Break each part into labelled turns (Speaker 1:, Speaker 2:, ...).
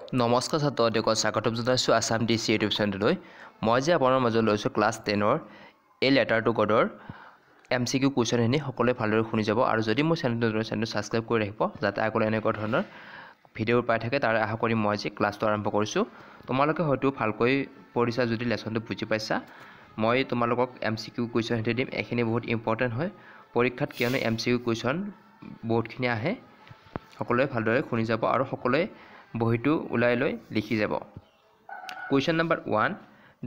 Speaker 1: নমস্কাৰ ছাত্ৰসকলক স্বাগতম জনাইছোঁ আছাম ডিচি ইউটিউব চেনেললৈ। মই যে আপোনাৰ মাজত লৈছোঁ ক্লাছ 10ৰ এই লেটাৰ টু গডৰ MCQ কুৱেশ্যনখিনি সকলোৱে ভালদৰে শুনি যাব আৰু যদি মোৰ চেনেলটো ছাবস্ক্ৰাইব কৰি ৰাখিব যাতে আগলৈ এনেকুৱা ধৰণৰ ভিডিঅ' পাই থাকে তাৰ আশা কৰি মই আজি ক্লাছটো আৰম্ভ কৰিছোঁ। তোমালোকে হয়তো ভালকৈ পঢ়িছা যদি লেচনটো বুজি পাইছা। মই তোমালোকক MCQ কুৱেশ্যনখিনি দিম, এইখিনি বহুত ইম্পৰ্টেণ্ট হয় পৰীক্ষাত, কিয়নো MCQ কুৱেশ্যন বহুতখিনি আহে। সকলোৱে ভালদৰে শুনি যাব আৰু সকলোৱে বহিটো ওলাই লৈ লিখি যাব। Question number 1,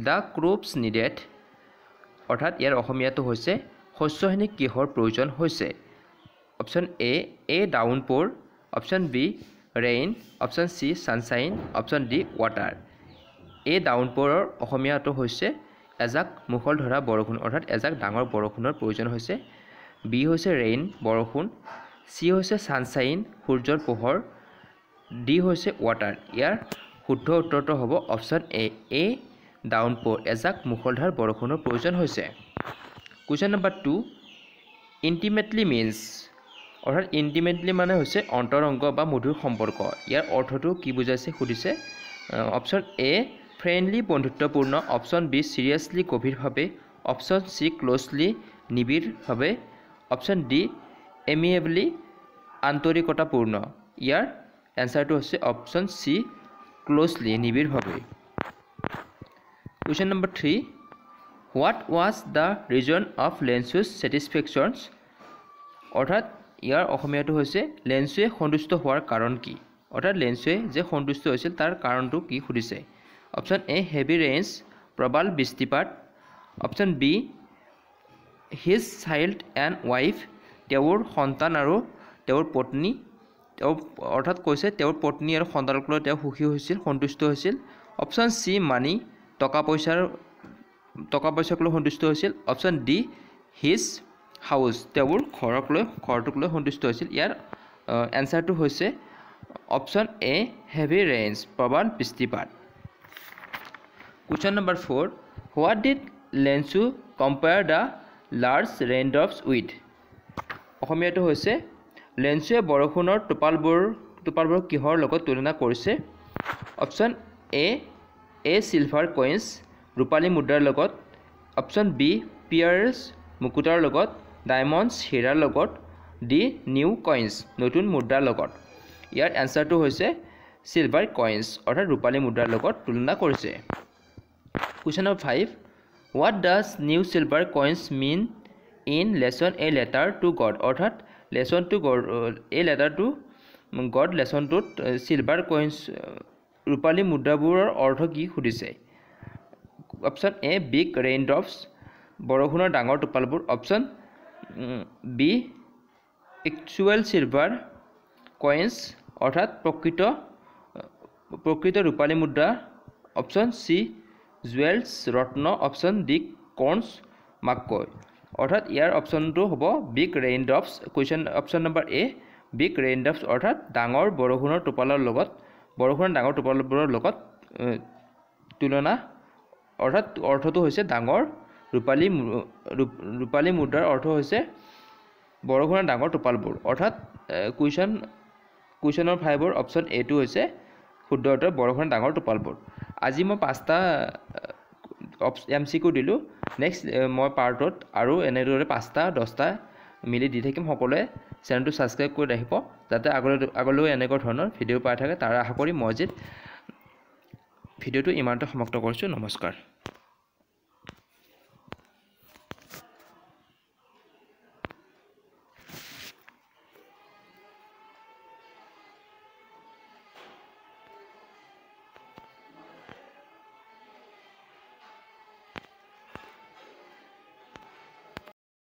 Speaker 1: the crops needed, অৰ্থাৎ ইয়াৰ অসমীয়াটো হৈছে শস্যখিনি কিহৰ প্ৰয়োজন হৈছে। Option A downpour, option B rain, option C sunshine, option D water. A ডাউনপ'ৰৰ অসমীয়াটো হৈছে এজাক মুষলধৰা বৰষুণ, অৰ্থাৎ এজাক ডাঙৰ বৰষুণৰ প্ৰয়োজন হৈছে। বি হৈছে ৰেইন বৰষুণ, চি হৈছে ছানশ্বাইন সূৰ্যৰ পোহৰ, ডি হৈছে ৱাটাৰ। ইয়াৰ শুদ্ধ উত্তৰটো হ'ব অপশ্যন এ ডাউনপ'ৰ, এজাক মুষলধাৰ বৰষুণৰ প্ৰয়োজন হৈছে। কুৱেশ্যন নম্বৰ 2, ইণ্টিমেটলি মিনছ, অৰ্থাৎ ইণ্টিমেটলি মানে হৈছে অন্তৰংগ বা মধুৰ সম্পৰ্ক। ইয়াৰ অৰ্থটো কি বুজাইছে সুধিছে। অপশ্যন এ ফ্ৰেণ্ডলি বন্ধুত্বপূৰ্ণ, অপশ্যন বি চিৰিয়াছলি গভীৰভাৱে, অপশ্যন চি ক্ল'জলি নিবিড়ভাৱে, অপশ্যন ডি এমিয়েবলি আন্তৰিকতাপূৰ্ণ। ইয়াৰ এনচাৰটো হৈছে অপশ্যন চি ক্ল'জলি নিবিড়ভাৱে। Question number 3, what was the reason of language satisfactions, অৰ্থাৎ ইয়াৰ অসমীয়াটো হৈছে লেঞ্চুৱে সন্তুষ্ট হোৱাৰ কাৰণ কি, অৰ্থাৎ লেঞ্চুৱে যে সন্তুষ্ট হৈছিল তাৰ কাৰণটো কি সুধিছে। অপশ্যন এ হেভি ৰেইনছ, প্ৰবল বৃষ্টিপাত, option b his child and wife, তেওঁৰ সন্তান আৰু তেওঁৰ পত্নী, অৰ্থাৎ কৈছে তেওঁৰ পত্নী আৰু সন্তানক লৈ তেওঁ সুখী হৈছিল, সন্তুষ্ট হৈছিল। অপশ্যন চি মানি, টকা পইচাক লৈ সন্তুষ্ট হৈছিল। অপশ্যন ডি হিজ হাউচ, তেওঁৰ ঘৰটোক লৈ সন্তুষ্ট হৈছিল। ইয়াৰ এনচাৰটো হৈছে অপশ্যন এ হেভি ৰেইনছ, প্ৰবল বৃষ্টিপাত। Question number 4, what did লেঞ্চু compare the large Raindrops with, অসমীয়াটো হৈছে লেঞ্চুৱে বৰষুণৰ টোপালবোৰক কিহৰ লগত তুলনা কৰিছে। অপশ্যন এ চিলভাৰ কইনছ, ৰূপালী মুদ্ৰাৰ লগত, অপশ্যন বি পিয়াৰ্ছ মুকুতাৰ লগত, ডায়মণ্ডছ হীৰাৰ লগত, ডি নিউ কইনছ নতুন মুদ্ৰাৰ লগত। ইয়াৰ এনচাৰটো হৈছে চিলভাৰ কইনছ, অৰ্থাৎ ৰূপালী মুদ্ৰাৰ লগত তুলনা কৰিছে। Question number 5, what does new silver coins mean in lesson a letter to God, অৰ্থাৎ লেচন টু গড এই লেটাৰ টু গড লেচনটোত চিলভাৰ কইনছ ৰূপালী মুদ্ৰাবোৰৰ অৰ্থ কি সুধিছে। Option A big rain drops, বৰষুণৰ ডাঙৰ টোপালবোৰ, option B actual silver coins, অৰ্থাৎ প্ৰকৃত ৰূপালী মুদ্ৰা, অপশ্যন চি জুৱেলছ ৰত্ন, অপশ্যন ডি কৰ্ণছ মাকৈ। অৰ্থাৎ ইয়াৰ অপশ্যনটো হ'ব big rain drops. Question option number এ বিগ ৰেইন ড্ৰপছ, অৰ্থাৎ বৰষুণৰ ডাঙৰ টোপালবোৰৰ লগত তুলনা, অৰ্থাৎ অৰ্থটো হৈছে ডাঙৰ ৰূপালী মুদ্ৰাৰ অৰ্থ হৈছে বৰষুণৰ ডাঙৰ টোপালবোৰ, অৰ্থাৎ কুৱেশ্যনৰ 5ৰ অপশ্যন এটো হৈছে শুদ্ধ উত্তৰ, বৰষুণৰ ডাঙৰ টোপালবোৰ। আজি মই 5টা MCQ দিলোঁ। নেক্সট মই পাৰ্টত আৰু এনেদৰে 5টা 10টা মিলি দি থাকিম। সকলোৱে চেনেলটো ছাবস্ক্ৰাইব কৰি ৰাখিব যাতে আগলৈও এনেকুৱা ধৰণৰ ভিডিঅ' পাই থাকে তাৰ আশা কৰি মই আজি ভিডিঅ'টো ইমানতে সমাপ্ত কৰিছোঁ। নমস্কাৰ।